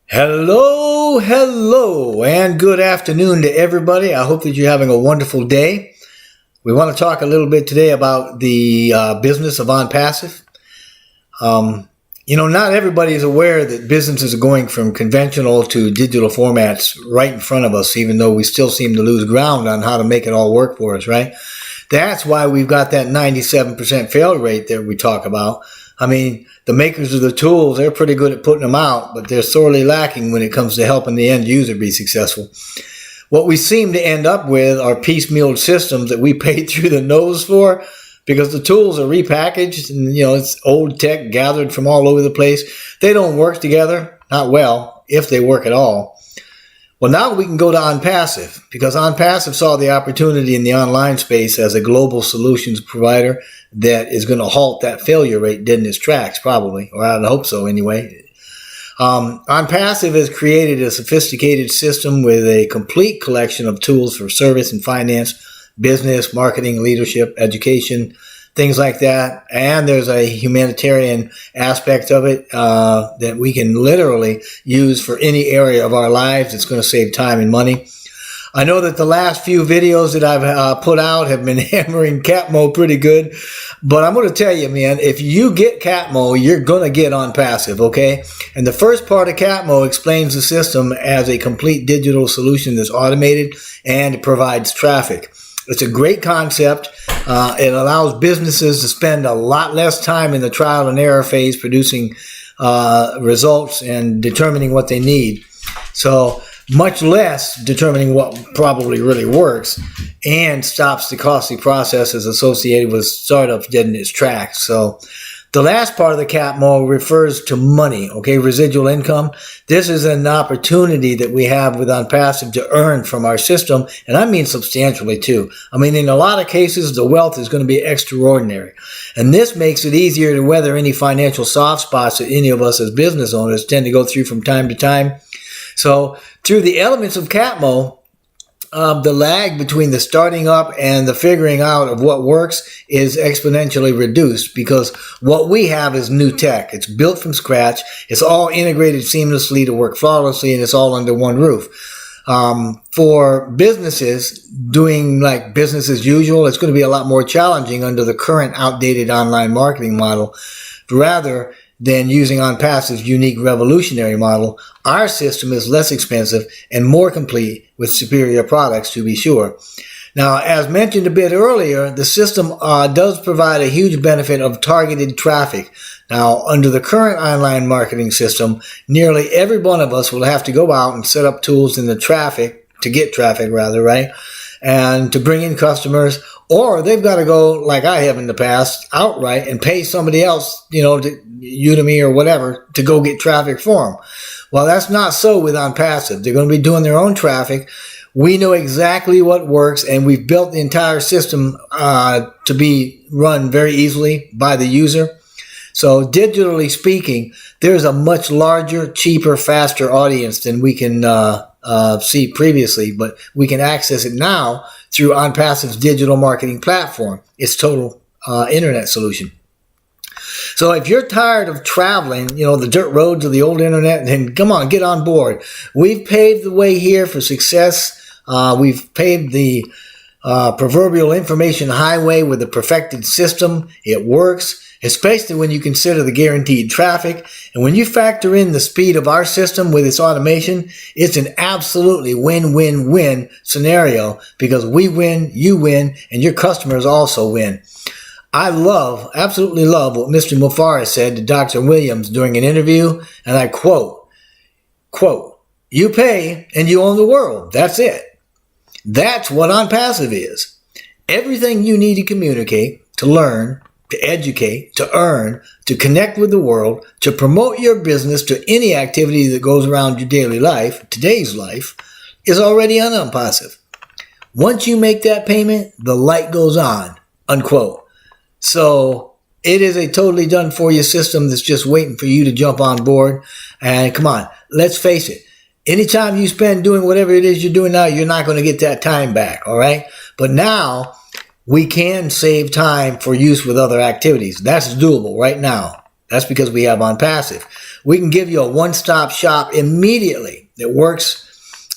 Hello, and good afternoon to everybody. I hope that you're having a wonderful day. We want to talk a little bit today about the business of ONPASSIVE. Not everybody is aware that businesses are going from conventional to digital formats right in front of us, even though we still seem to lose ground on how to make it all work for us, right? That's why we've got that 97% failure rate that we talk about. I mean, the makers of the tools, they're pretty good at putting them out, but they're sorely lacking when it comes to helping the end user be successful. What we seem to end up with are piecemeal systems that we paid through the nose for because the tools are repackaged and, it's old tech gathered from all over the place. They don't work together, not well, if they work at all. Well, now we can go to ONPASSIVE because ONPASSIVE saw the opportunity in the online space as a global solutions provider that is going to halt that failure rate dead in its tracks, probably, or I hope so anyway. ONPASSIVE has created a sophisticated system with a complete collection of tools for service and finance, business, marketing, leadership, education, things like that. And there's a humanitarian aspect of it that we can literally use for any area of our lives. It's going to save time and money. I know that the last few videos that I've put out have been hammering Catmo pretty good, but I'm going to tell you, man, if you get Catmo, you're going to get ONPASSIVE, okay? And the first part of Catmo explains the system as a complete digital solution that's automated and it provides traffic. It's a great concept. It allows businesses to spend a lot less time in the trial and error phase producing results and determining what they need. So much less determining what probably really works and stops the costly processes associated with startups dead in its tracks. So the last part of the Catmo refers to money, okay, residual income. This is an opportunity that we have with ONPASSIVE to earn from our system, and I mean substantially too. I mean, in a lot of cases, the wealth is going to be extraordinary, and this makes it easier to weather any financial soft spots that any of us as business owners tend to go through from time to time. So through the elements of Catmo, the lag between the starting up and the figuring out of what works is exponentially reduced because what we have is new tech. It's built from scratch. It's all integrated seamlessly to work flawlessly, and it's all under one roof. For businesses doing like business as usual, it's going to be a lot more challenging under the current outdated online marketing model. Rather than using ONPASSIVE's unique revolutionary model, our system is less expensive and more complete with superior products, to be sure. Now, as mentioned a bit earlier, the system does provide a huge benefit of targeted traffic. Now, under the current online marketing system, nearly every one of us will have to go out and set up tools in the traffic, to get traffic rather, right? And to bring in customers, or they've got to go, like I have in the past, outright and pay somebody else, to Udemy or whatever, to go get traffic for them. Well, that's not so with ONPASSIVE. They're going to be doing their own traffic. We know exactly what works, and we've built the entire system to be run very easily by the user. So digitally speaking, there's a much larger, cheaper, faster audience than we can see previously, but we can access it now through ONPASSIVE's digital marketing platform, its total internet solution. So if you're tired of traveling, the dirt roads of the old internet, then come on, get on board. We've paved the way here for success. We've paved the proverbial information highway with a perfected system. It works, especially when you consider the guaranteed traffic. And when you factor in the speed of our system with its automation, it's an absolutely win-win-win scenario because we win, you win, and your customers also win. I absolutely love what Mr. Mufareh said to Dr. Williams during an interview, and I quote, "You pay and you own the world. That's it." That's what ONPASSIVE is. Everything you need to communicate, to learn, to educate, to earn, to connect with the world, to promote your business, to any activity that goes around your daily life, today's life, is already on ONPASSIVE. Once you make that payment, the light goes on, unquote. So it is a totally done for you system that's just waiting for you to jump on board. And come on, let's face it. Anytime you spend doing whatever it is you're doing now, you're not going to get that time back, all right? But now we can save time for use with other activities. That's doable right now. That's because we have ONPASSIVE. We can give you a one-stop shop immediately that works.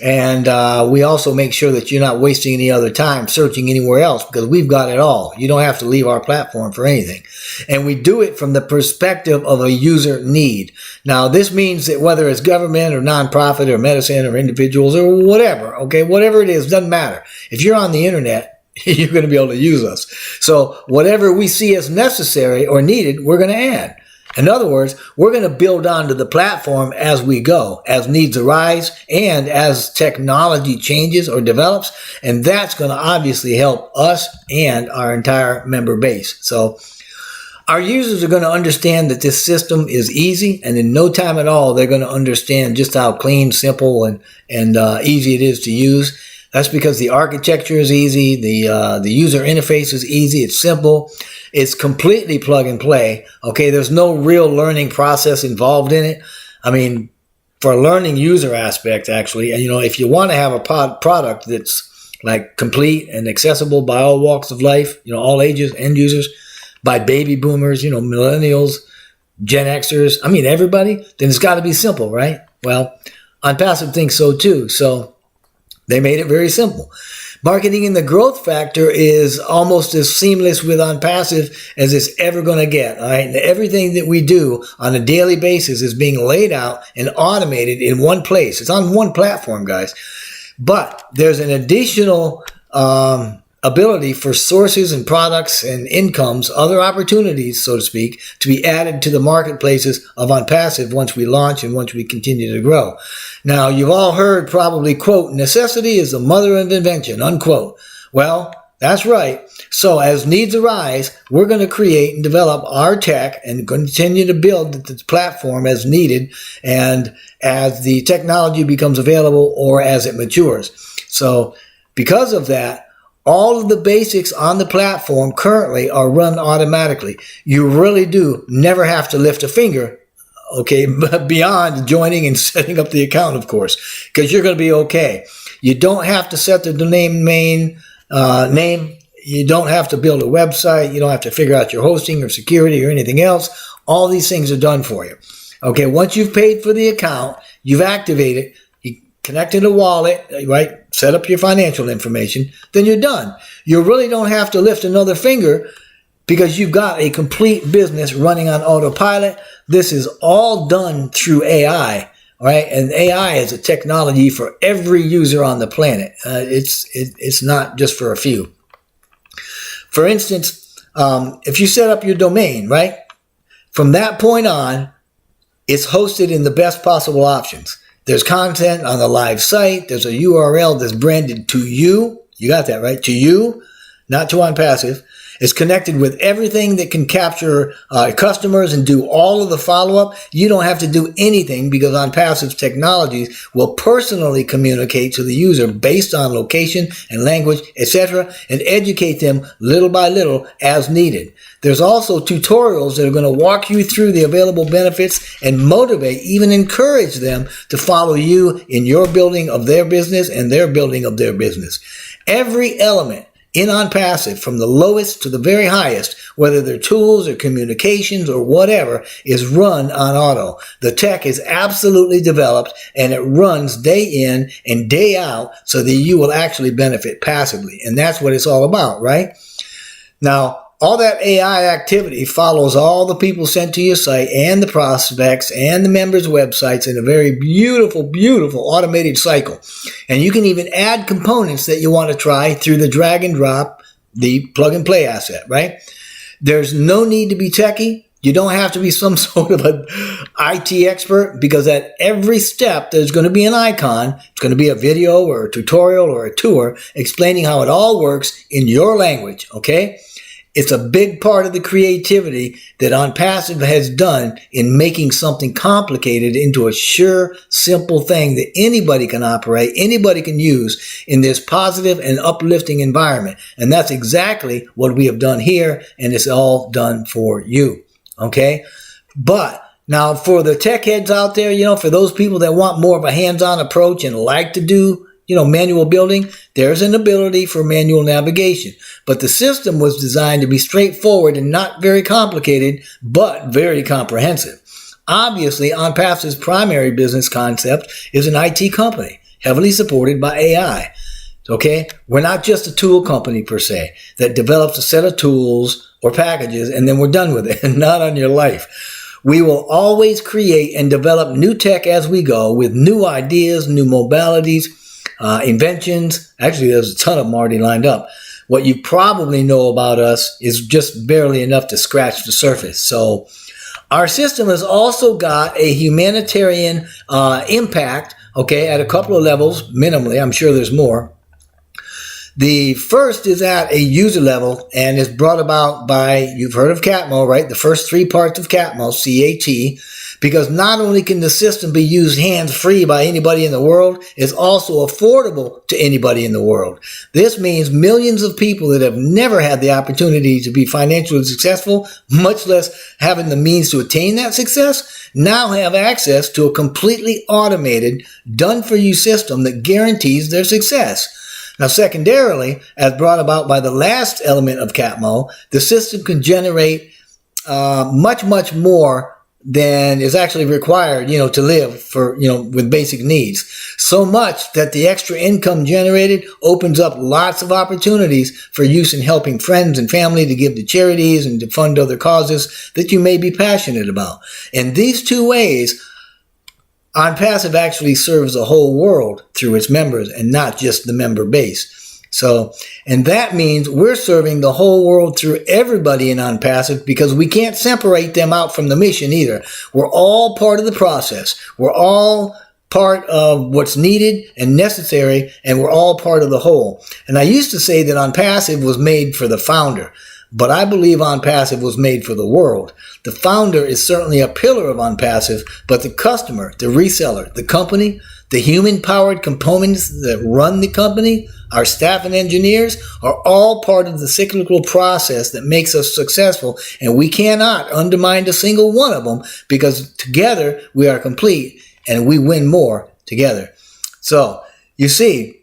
And we also make sure that you're not wasting any other time searching anywhere else, because we've got it all. You don't have to leave our platform for anything. And we do it from the perspective of a user need. Now, this means that whether it's government or nonprofit or medicine or individuals or whatever, okay, whatever it is, doesn't matter. If you're on the internet, you're going to be able to use us. So whatever we see as necessary or needed, we're going to add. In other words, we're going to build onto the platform as we go, as needs arise, and as technology changes or develops. And that's going to obviously help us and our entire member base. So our users are going to understand that this system is easy, and in no time at all, they're going to understand just how clean, simple, and easy it is to use. That's because the architecture is easy, the user interface is easy, it's simple, it's completely plug and play. Okay, there's no real learning process involved in it. I mean, for a learning user aspect, actually, and if you want to have a product that's like complete and accessible by all walks of life, all ages, end users, by baby boomers, millennials, Gen Xers, I mean everybody, then it's got to be simple, right? Well, ONPASSIVE thinks so too. So they made it very simple. Marketing in the growth factor is almost as seamless with ONPASSIVE as it's ever going to get. All right, and everything that we do on a daily basis is being laid out and automated in one place. It's on one platform, guys. But there's an additional ability for sources and products and incomes, other opportunities, so to speak, to be added to the marketplaces of ONPASSIVE once we launch and once we continue to grow. Now, you've all heard probably, quote, necessity is the mother of invention, unquote. Well, that's right. So as needs arise, we're going to create and develop our tech and continue to build the platform as needed and as the technology becomes available or as it matures. So because of that, all of the basics on the platform currently are run automatically. You really do never have to lift a finger, okay, beyond joining and setting up the account, of course, because you're going to be okay. You don't have to set the domain name. You don't have to build a website. You don't have to figure out your hosting or security or anything else. All these things are done for you. Okay, once you've paid for the account, you've activated, connected a wallet, right? Set up your financial information, then you're done. You really don't have to lift another finger because you've got a complete business running on autopilot. This is all done through AI, all right? And AI is a technology for every user on the planet. It's not just for a few. For instance, if you set up your domain, right? From that point on, it's hosted in the best possible options. There's content on the live site. There's a URL that's branded to you. You got that, right? To you, not to ONPASSIVE. It's connected with everything that can capture customers and do all of the follow-up. You don't have to do anything because ONPASSIVE's technologies will personally communicate to the user based on location and language, etc., and educate them little by little as needed. There's also tutorials that are going to walk you through the available benefits and motivate, even encourage them to follow you in your building of their business and their building of their business. Every element in ONPASSIVE, from the lowest to the very highest, whether they're tools or communications or whatever, is run on auto. The tech is absolutely developed and it runs day in and day out so that you will actually benefit passively. And that's what it's all about, right? Now, all that AI activity follows all the people sent to your site and the prospects and the members' websites in a very beautiful, beautiful automated cycle. And you can even add components that you want to try through the drag and drop, the plug and play asset, right? There's no need to be techie. You don't have to be some sort of an IT expert because at every step there's going to be an icon. It's going to be a video or a tutorial or a tour explaining how it all works in your language, okay? It's a big part of the creativity that ONPASSIVE has done in making something complicated into a sure, simple thing that anybody can operate, anybody can use in this positive and uplifting environment. And that's exactly what we have done here, and it's all done for you, okay? But now for the tech heads out there, for those people that want more of a hands-on approach and like to do manual building, there's an ability for manual navigation. But the system was designed to be straightforward and not very complicated, but very comprehensive. Obviously, ONPASSIVE's primary business concept is an IT company, heavily supported by AI. Okay? We're not just a tool company per se that develops a set of tools or packages and then we're done with it, and not on your life. We will always create and develop new tech as we go with new ideas, new modalities, inventions. Actually, there's a ton of them already lined up. What you probably know about us is just barely enough to scratch the surface. So our system has also got a humanitarian impact, okay, at a couple of levels, minimally. I'm sure there's more. The first is at a user level and is brought about by, you've heard of CATMO, right? The first three parts of CATMO, C-A-T, because not only can the system be used hands-free by anybody in the world, it's also affordable to anybody in the world. This means millions of people that have never had the opportunity to be financially successful, much less having the means to attain that success, now have access to a completely automated, done-for-you system that guarantees their success. Now, secondarily, as brought about by the last element of CATMO, the system can generate much, much more than is actually required, to live for, with basic needs. So much that the extra income generated opens up lots of opportunities for use in helping friends and family to give to charities and to fund other causes that you may be passionate about. In these two ways, ONPASSIVE actually serves the whole world through its members and not just the member base. So, and that means we're serving the whole world through everybody in ONPASSIVE because we can't separate them out from the mission either. We're all part of the process. We're all part of what's needed and necessary, and we're all part of the whole. And I used to say that ONPASSIVE was made for the founder, but I believe ONPASSIVE was made for the world. The founder is certainly a pillar of ONPASSIVE, but the customer, the reseller, the company, the human-powered components that run the company, our staff and engineers, are all part of the cyclical process that makes us successful, and we cannot undermine a single one of them because together we are complete and we win more together. So, you see,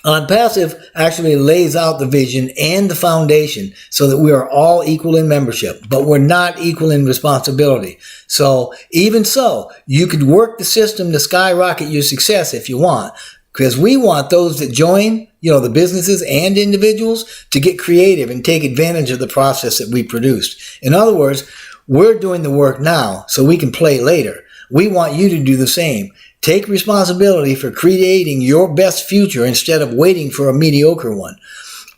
ONPASSIVE actually lays out the vision and the foundation so that we are all equal in membership, but we're not equal in responsibility. So even so, you could work the system to skyrocket your success if you want, because we want those that join, the businesses and individuals, to get creative and take advantage of the process that we produced. In other words, we're doing the work now so we can play later. We want you to do the same. Take responsibility for creating your best future instead of waiting for a mediocre one.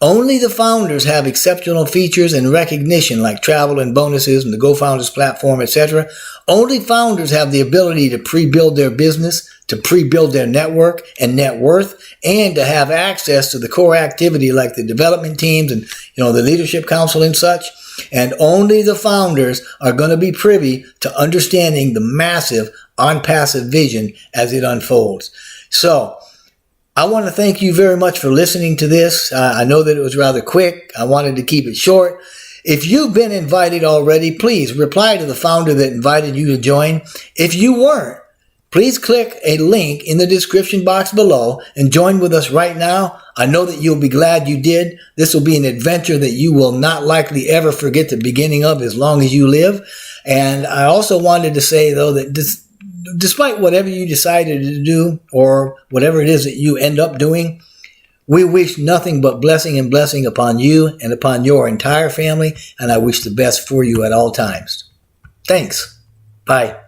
Only the founders have exceptional features and recognition like travel and bonuses and the GoFounders platform, etc. Only founders have the ability to pre-build their business, to pre-build their network and net worth, and to have access to the core activity like the development teams and the leadership council and such. And only the founders are going to be privy to understanding the massive ONPASSIVE vision as it unfolds. So, I want to thank you very much for listening to this. I know that it was rather quick. I wanted to keep it short. If you've been invited already, please reply to the founder that invited you to join. If you weren't, please click a link in the description box below and join with us right now. I know that you'll be glad you did. This will be an adventure that you will not likely ever forget the beginning of as long as you live. And I also wanted to say, though, that despite whatever you decided to do or whatever it is that you end up doing, we wish nothing but blessing and blessing upon you and upon your entire family, and I wish the best for you at all times. Thanks. Bye.